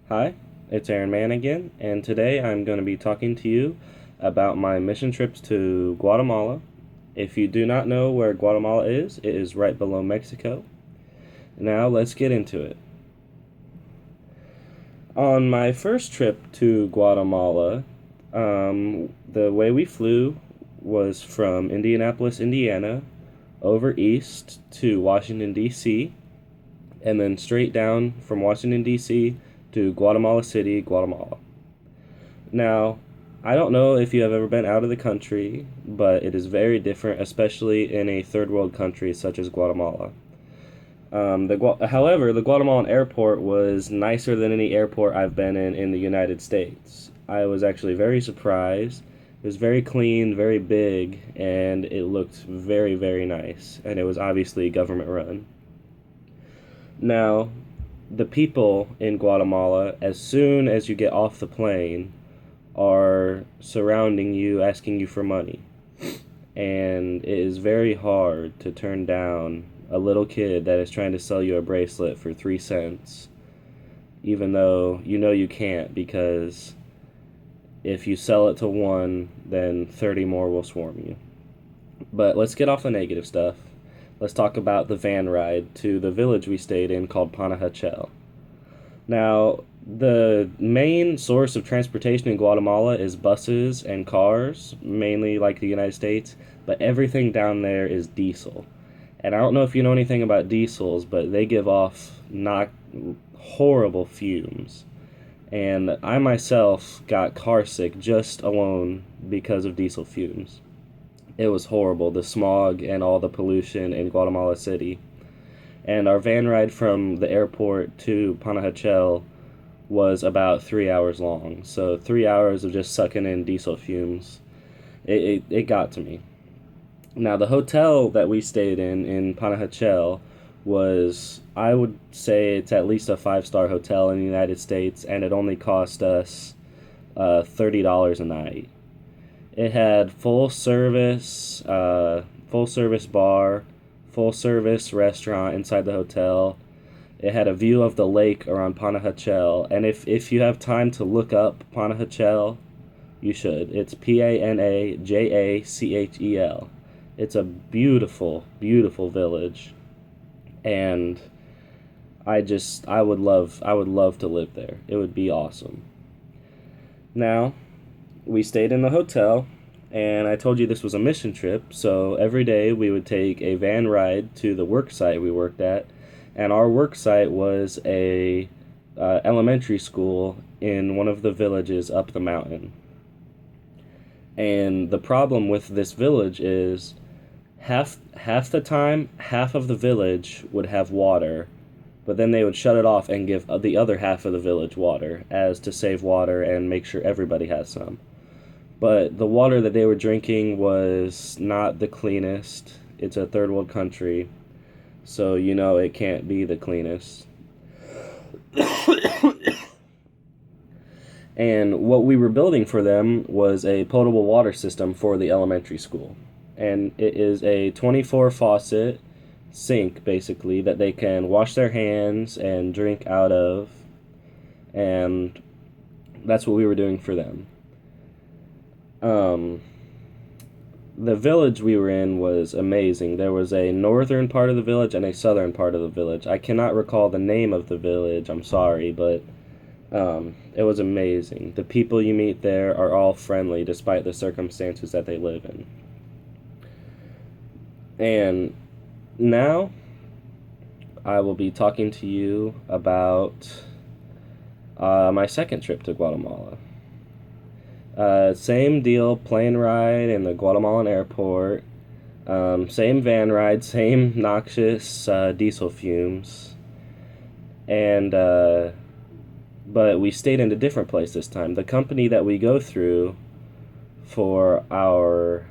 Hi, it's Aaron Mann again, and today I'm going to be talking to you about my mission trips to Guatemala. If you do not know where Guatemala is, it is right below Mexico. Now let's get into it. On my first trip to Guatemala, the way we flew was from Indianapolis, Indiana, over east to Washington, D.C., and then straight down from Washington, D.C. to Guatemala City, Guatemala. Now, I don't know if you have ever been out of the country, but it is very different, especially in a third world country such as Guatemala. However, the Guatemalan airport was nicer than any airport I've been in the United States. I was actually very surprised. It was very clean, very big, and it looked very, very nice. And it was obviously government run. Now, the people in Guatemala, as soon as you get off the plane, are surrounding you, asking you for money. And it is very hard to turn down a little kid that is trying to sell you a bracelet for 3 cents, even though you know you can't, because if you sell it to one, then 30 more will swarm you. But let's get off the negative stuff. Let's talk about the van ride to the village we stayed in called Panajachel. Now, the main source of transportation in Guatemala is buses and cars, mainly like the United States, but everything down there is diesel. And I don't know if you know anything about diesels, but they give off not horrible fumes. And I myself got car sick just alone because of diesel fumes. It was horrible, the smog and all the pollution in Guatemala City. And our van ride from the airport to Panajachel was about 3 hours long. So 3 hours of just sucking in diesel fumes. It got to me. Now, the hotel that we stayed in Panajachel was, I would say, it's at least a five-star hotel in the United States, and it only cost us $30 a night. It had full service bar, full service restaurant inside the hotel. It had a view of the lake around Panajachel, and if you have time to look up Panajachel, you should. It's Panajachel. It's a beautiful, beautiful village, and I would love to live there. It would be awesome. Now, we stayed in the hotel, and I told you this was a mission trip, so every day we would take a van ride to the work site we worked at, and our work site was a elementary school in one of the villages up the mountain. And the problem with this village is half the time, half of the village would have water, but then they would shut it off and give the other half of the village water as to save water and make sure everybody has some. But the water that they were drinking was not the cleanest. It's a third world country, so you know it can't be the cleanest. And what we were building for them was a potable water system for the elementary school. And it is a 24 faucet sink, basically, that they can wash their hands and drink out of. And that's what we were doing for them. Um, the village we were in was amazing. There was a northern part of the village and a southern part of the village. I cannot recall the name of the village, I'm sorry, but it was amazing. The people you meet there are all friendly despite the circumstances that they live in. And now I will be talking to you about my second trip to Guatemala. Same deal, plane ride in the Guatemalan airport. Same van ride, same noxious diesel fumes. And, but we stayed in a different place this time. The company that we go through for our